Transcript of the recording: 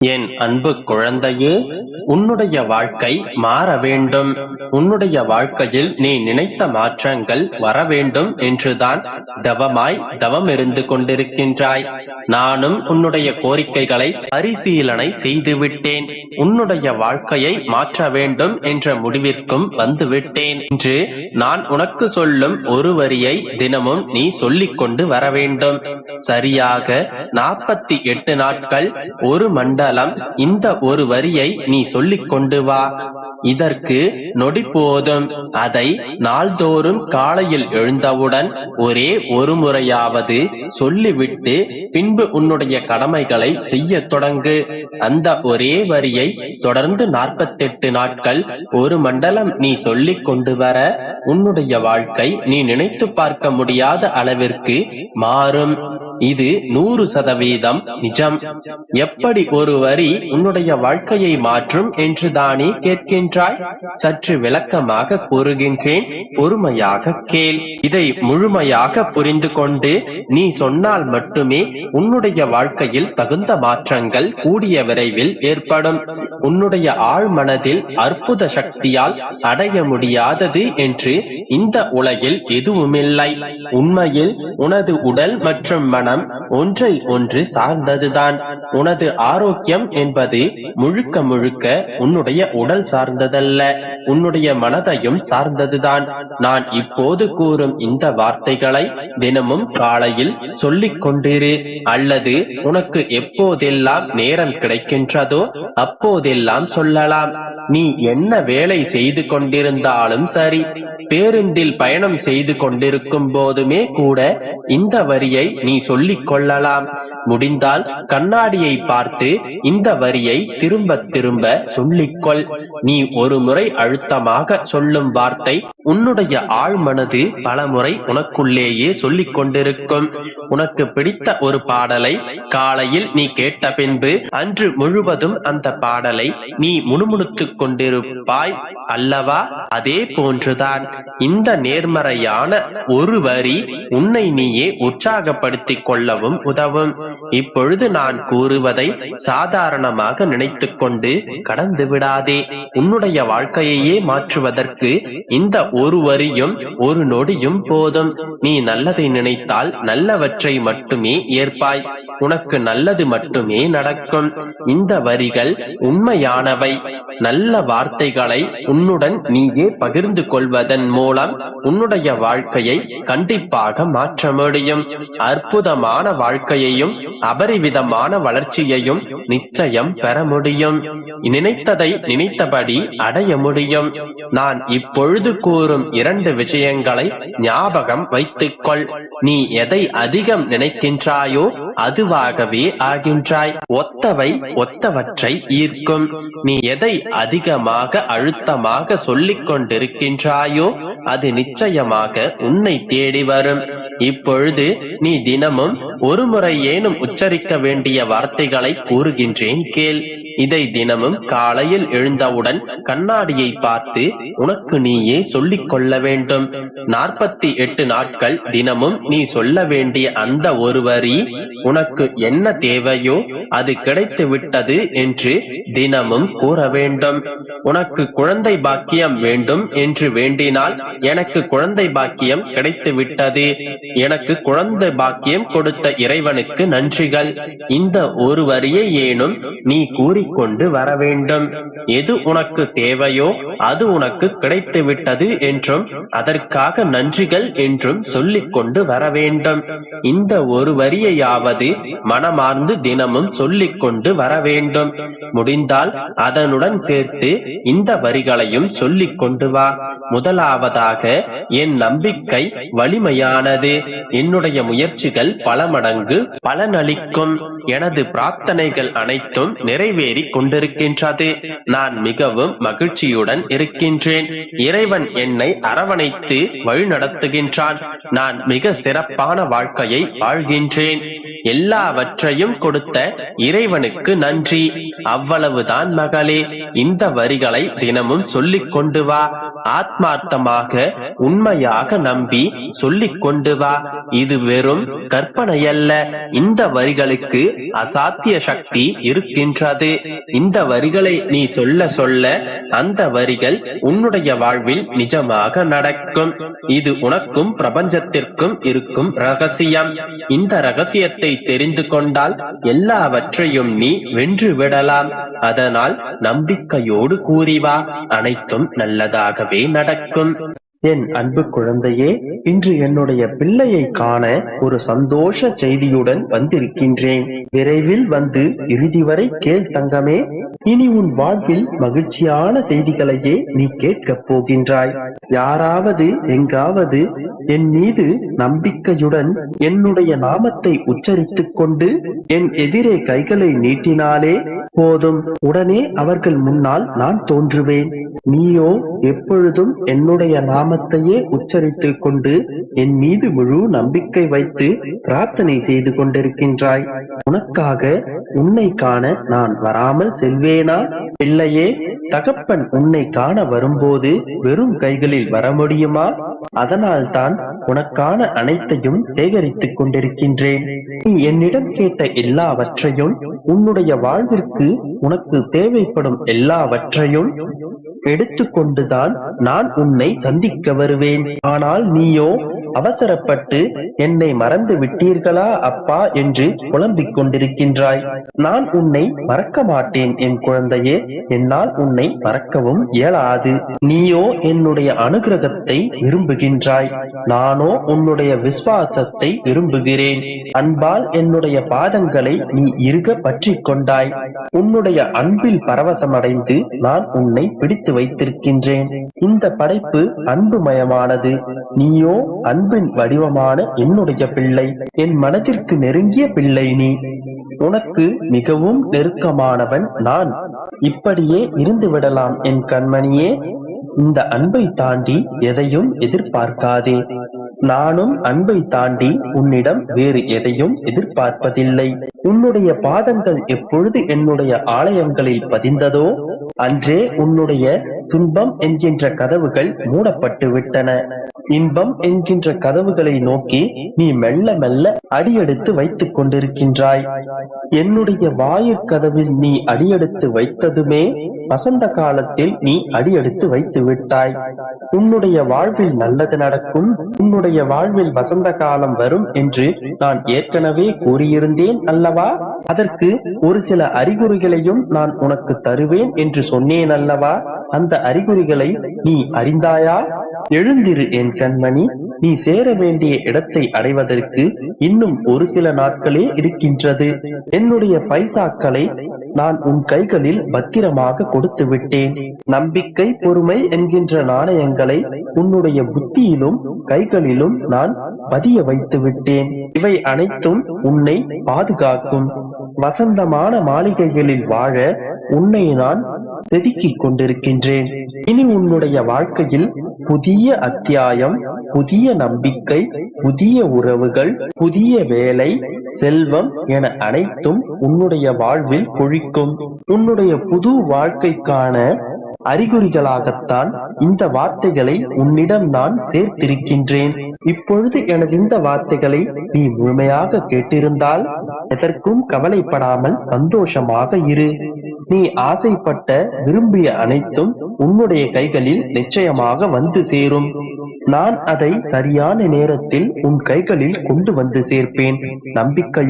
என் அன்பு குழந்தையே, உன்னுடைய வாழ்க்கை மாற வேண்டும். உன்னுடைய வாழ்க்கையில் நீ நினைத்த மாற்றங்கள் வர வேண்டும் என்றுதான் தவம் இருந்து கொண்டிருக்கின்றாய். நானும் உன்னுடைய கோரிக்கைகளை பரிசீலனை செய்துவிட்டேன். உன்னுடைய வாழ்க்கையை மாற்ற வேண்டும் என்ற முடிவிற்கும் வந்துவிட்டேன். இன்று நான் உனக்கு சொல்லும் ஒரு வரியை தினமும் நீ சொல்லிக் கொண்டு வர வேண்டும். சரியாக 48 நாட்கள், ஒரு மண்டலம் இந்த ஒரு வரியை நீ சொல்லிக் கொண்டு வா. இதற்கு நொடி போதும். அதை நாள்தோறும் காலையில் எழுந்தவுடன் ஒரே ஒரு முறையாவது சொல்லிவிட்டு பின்பு உன்னுடைய கடமைகளை செய்ய தொடங்கு. அந்த ஒரே வரியை தொடர்ந்து 48 நாட்கள், ஒரு மண்டலம் நீ சொல்லிக் கொண்டு வர உன்னுடைய வாழ்க்கை நீ நினைத்து பார்க்க முடியாத அளவிற்கு மாறும். இது 100% நிஜம். எப்படி ஒரு வரி உன்னுடைய வாழ்க்கையை மாற்றும் என்று தானே கேட்கின்றாய்? சற்று விளக்கமாக கூறுகின்றேன், பொறுமையாக கேள். இதை முழுமையாக புரிந்து கொண்டு நீ சொன்னால் மட்டுமே உன்னுடைய வாழ்க்கையில் தகுந்த மாற்றங்கள் கூடிய விரைவில் ஏற்படும். உன்னுடைய ஆழ் மனதில் அற்புத சக்தியால் அடைய முடியாதது என்று இந்த உலகில் எதுவுமில்லை. உண்மையில் உனது உடல் மற்றும் மனம் ஒன்றை ஒன்று சார்ந்ததுதான். உனது ஆரோக்கியம் என்பது முழுக்க முழுக்க உன்னுடைய உடல் சார்ந்ததல்ல, உன்னுடைய மனதையும் சார்ந்ததுதான். நான் இப்போது கூறும் இந்த வார்த்தைகளை தினமும் காலையில் சொல்லிக் கொண்டிரு, அல்லது உனக்கு எப்போதெல்லாம் நேரம் கிடைக்கின்றதோ அப்போதெல்லாம் சொல்லலாம். நீ என்ன வேலை செய்து கொண்டிருந்தாலும் சரி, பேருந்தில் பயணம் செய்து கொண்டிருக்கும் போதுமே கூட இந்த வரியை நீ சொல்லிக் கொள்ளலாம். முடிந்தால் கண்ணாடியை பார்த்து இந்த வரியை திரும்ப திரும்ப சொல்லிக்கொள். நீ ஒரு முறை அழுத்தமாக சொல்லும் வார்த்தை உன்னுடைய ஆழ் மனது பல முறை உனக்குள்ளேயே சொல்லிக் கொண்டிருக்கும். உனக்கு பிடித்த ஒரு பாடலை காலையில் நீ கேட்ட பின்பு அன்று முழுவதும் அந்த பாடலை நீ முணுமுணுத்துக் கொண்டிருப்பாய் அல்லவா? அதே போன்றுதான் இந்த நேர்மறையான ஒரு வரி உன்னை நீயே உற்சாகப்படுத்திக் கொள்ளவும் உதவும். இப்பொழுது நான் கூறுவதை சாதாரணமாக நினைத்துக் கொண்டு கடந்து விடாதே. உன்னுடைய வாழ்க்கையையே மாற்றுவதற்கு இந்த ஒரு வரியும் ஒரு நொடியும் போதும். நீ நல்லதை நினைத்தால் நல்லவற்றை மட்டுமே ஏற்பாய். உனக்கு நல்லது மட்டுமே நடக்கும். இந்த வரிகள் உண்மையானவை. நல்ல வார்த்தைகளை உன்னுடன் நீயே பகிர்ந்து கொள்வதன் மூலம் உன்னுடைய வாழ்க்கையை கண்டிப்பாக மாற்ற முடியும். அற்புதமான வாழ்க்கையையும் அபரிவிதமான வளர்ச்சியையும் நிச்சயம் பெற முடியும். நினைத்ததை நினைத்தபடி அடைய முடியும். நான் இப்பொழுது கூறும் 2 விஷயங்களை ஞாபகம் வைத்துக்கொள். நீ எதை அதிகம் நினைக்கின்றாயோ அதுவாகவே ஆகின்றாய். ஒத்தவை ஒத்தவற்றை ஈர்க்கும். நீ எதை அதிகமாக அழுத்தமாக சொல்லிக் கொண்டிருக்கின்றாயோ அது நிச்சயமாக உன்னை தேடி வரும். இப்பொழுது நீ தினமும் ஒரு முறை ஏனும் உச்சரிக்க வேண்டிய வார்த்தைகளை கூறுகின்றேன், கேள். இதை தினமும் காலையில் எழுந்தவுடன் கண்ணாடியை பார்த்து உனக்கு நீயே சொல்லிக் கொள்ள வேண்டும். 48 நாட்கள் தினமும் நீ சொல்ல வேண்டிய அந்த ஒரு வரி உனக்கு என்ன தேவையோ அது கிடைத்து விட்டது என்று தினமும் கூற வேண்டும். உனக்கு குழந்தை பாக்கியம் வேண்டும் என்று வேண்டினால் எனக்கு குழந்தை பாக்கியம் கிடைத்து விட்டது, எனக்கு குழந்தை பாக்கியம் கொடுத்த இறைவனுக்கு நன்றிகள். இந்த ஒரு வரியை ஏனும் நீ கூறிக்கொண்டு வர வேண்டும். எது உனக்கு தேவையோ அது உனக்கு கிடைத்து விட்டது என்றும் அதற்காக நன்றிகள் என்றும் சொல்லிக் கொண்டு வர வேண்டும். இந்த ஒரு வரியையாவது மனமார்ந்து தினமும் சொல்லிக் கொண்டு வர வேண்டும். முடிந்தால் அதனுடன் சேர்த்து இந்த வரிகளையும் சொல்லிக் கொண்டு வா. முதலாவதாக, என் நம்பிக்கை வலிமையானது. என்னுடைய முயற்சிகள் பல மடங்கு பலனளிக்கும். எனது பிரார்த்தனைகள் அனைத்தும் நிறைவேறி கொண்டிருக்கின்றது. நான் மிகவும் மகிழ்ச்சியுடன் இருக்கின்றேன். இறைவன் என்னை அரவணைத்து வழிநடத்துகின்றான். நான் மிக சிறப்பான வாழ்க்கையை வாழ்கின்றேன். எல்லாவற்றையும் கொடுத்த இறைவனுக்கு நன்றி. அவ்வளவுதான் மகளே. இந்த வரிகளை தினமும் சொல்லிக் கொண்டு வா. ஆத்மார்த்தமாக உண்மையாக நம்பி சொல்லிக் கொண்டு வா. இது வெறும் கற்பனையல்ல. இந்த வரிகளுக்கு அசாத்திய சக்தி இருக்கின்றது. இந்த வரிகளை நீ சொல்ல சொல்ல அந்த வரிகள் உன்னுடைய வாழ்வில் நிஜமாக நடக்கும். இது உனக்கும் பிரபஞ்சத்திற்கும் இருக்கும் ரகசியம். இந்த ரகசியத்தை தெரிந்து கொண்டால் எல்லாவற்றையும் நீ வென்று விடலாம். அதனால் நம்பிக்கையோடு கூறிவா, அனைத்தும் நல்லதாகவே நடக்கும். என் அன்பு குழந்தையே, இன்று என்னுடைய பிள்ளையை காண ஒரு சந்தோஷ செய்தியுடன் வந்திருக்கின்றேன். விரைவில் வந்து இறுதி வரை கேள் தங்கமே. இனி உன் வாழ்வில் மகிழ்ச்சியான செய்திகளையே நீ கேட்கப் போகின்றாய். யாராவது எங்காவது என் மீது நம்பிக்கையுடன் என்னுடைய நாமத்தை உச்சரித்துக் கொண்டு என் எதிரே கைகளை நீட்டினாலே போதும், உடனே அவர்கள் முன்னால் நான் தோன்றுவேன். நீயோ எப்பொழுதும் என்னுடைய நாமத்தையே உச்சரித்துக் கொண்டு என் மீது முழு நம்பிக்கை வைத்து பிரார்த்தனை செய்து கொண்டிருக்கின்றாய். உனக்காக உன்னை காண நான் வராமல் செல்வேனா? பிள்ளையே, தகப்பன் உன்னை காண வரும்போது வெறும் கைகளில் வர முடியுமா? அதனால் தான் உனக்கான அனைத்தையும் சேகரித்துக் கொண்டிருக்கின்றேன். நீ என்னிடம் கேட்ட எல்லாவற்றையும், உன்னுடைய வாழ்விற்கு உனக்கு தேவைப்படும் எல்லாவற்றையும் எடுத்துக்கொண்டுதான் நான் உன்னை சந்திக்க வருவேன். ஆனால் நீயோ அவசரப்பட்டு என்னை மறந்து விட்டீர்களா அப்பா என்று புலம்பிக் கொண்டிருக்கின்றாய். நான் உன்னை மறக்க மாட்டேன் என் குழந்தையே. என்னால் உன்னை மறக்கவும் இயலாது. நீயோ என்னுடைய அனுகிரகத்தை விரும்புகின்றாய். நானோ உன்னுடைய விசுவாசத்தை விரும்புகிறேன். அன்பால் என்னுடைய பாதங்களை நீ இறுக பற்றி கொண்டாய். உன்னுடைய அன்பில் பரவசமடைந்து நான் உன்னை பிடித்து வைத்திருக்கின்றேன். இந்த படைப்பு அன்புமயமானது. நீயோ அன்பின் வடிவமான என்னுடைய பிள்ளை. என் மனதிற்கு நெருங்கிய பிள்ளை நீ. உனக்கு மிகவும் நெருக்கமானவன் நான். இப்படியே இருந்து விடலாம் என் கண்மணியே. இந்த அன்பை தாண்டி எதையும் எதிர்பார்க்காதே. நானும் அன்பை தாண்டி உன்னிடம் வேறு எதையும் எதிர்பார்ப்பதில்லை. உன்னுடைய பாதங்கள் எப்பொழுது என்னுடைய ஆலயங்களில் பதிந்ததோ அன்றே உன்னுடைய துன்பம் என்கின்ற கதவுகள் மூடப்பட்டு விட்டன. இன்பம் என்கின்ற கதவுகளை நோக்கி நீ மெல்ல மெல்ல அடியெடுத்து வைத்துக் கொண்டிருக்கின்றாய். என்னுடைய வாயு கதவில் நீ அடியெடுத்து வைத்ததுமே வசந்த காலத்தில் நீ அடியெடுத்து வைத்து விட்டாய். உன்னுடைய வாழ்வில் நல்லது நடக்கும், உன்னுடைய வாழ்வில் வசந்த காலம் வரும் என்று நான் ஏற்கனவே கூறியிருந்தேன் அல்லவா? அதற்கு ஒரு சில அறிகுறிகளையும் நான் உனக்கு தருவேன் என்று சொன்னேன் அல்லவா? அந்த அறிகுறிகளை நீ அறிந்தாயா? எழுந்திரு என் கண்மணி. நீ சேர வேண்டிய இடத்தை அடைவதற்கு இன்னும் ஒரு சில நாட்களே இருக்கின்றது. என்னுடைய பைசாக்களை நான் உன் கைகளில் பத்திரமாக கொடுத்து விட்டேன். நம்பிக்கை, பொறுமை என்கின்ற நாணயங்களை உன்னுடைய புத்தியிலும் கைகளிலும் நான் பதிய வைத்து விட்டேன். இவை அனைத்தும் உன்னை பாதுகாக்கும். வசந்தமான மாளிகைகளில் வாழ உன்னை நான் செதுக்கிக் கொண்டிருக்கின்றேன். இனி உன்னுடைய வாழ்க்கையில் புதிய அத்தியாயம், புதிய நம்பிக்கை, புதிய உறவுகள், புதிய வேலை, செல்வம் என அனைத்தும் உன்னுடைய வாழ்வில் பொழிக்கும். உன்னுடைய புது வாழ்க்கைக்கான அறிகுறிகளாகத்தான் இந்த வார்த்தைகளை உன்னிடம் நான் சேர்த்திருக்கின்றேன். இப்பொழுது எனது இந்த வார்த்தைகளை நீ முழுமையாக கேட்டிருந்தால் எதற்கும் கவலைப்படாமல் சந்தோஷமாக இரு. நீ ஆசைப்பட்ட, விரும்பிய அனைத்தும் உன்னுடைய கைகளில் நிச்சயமாக வந்து சேரும். நான் அதை சரியான நேரத்தில் உன் கைகளில் கொண்டு வந்து சேர்ப்பேன். நம்பிக்கையோடு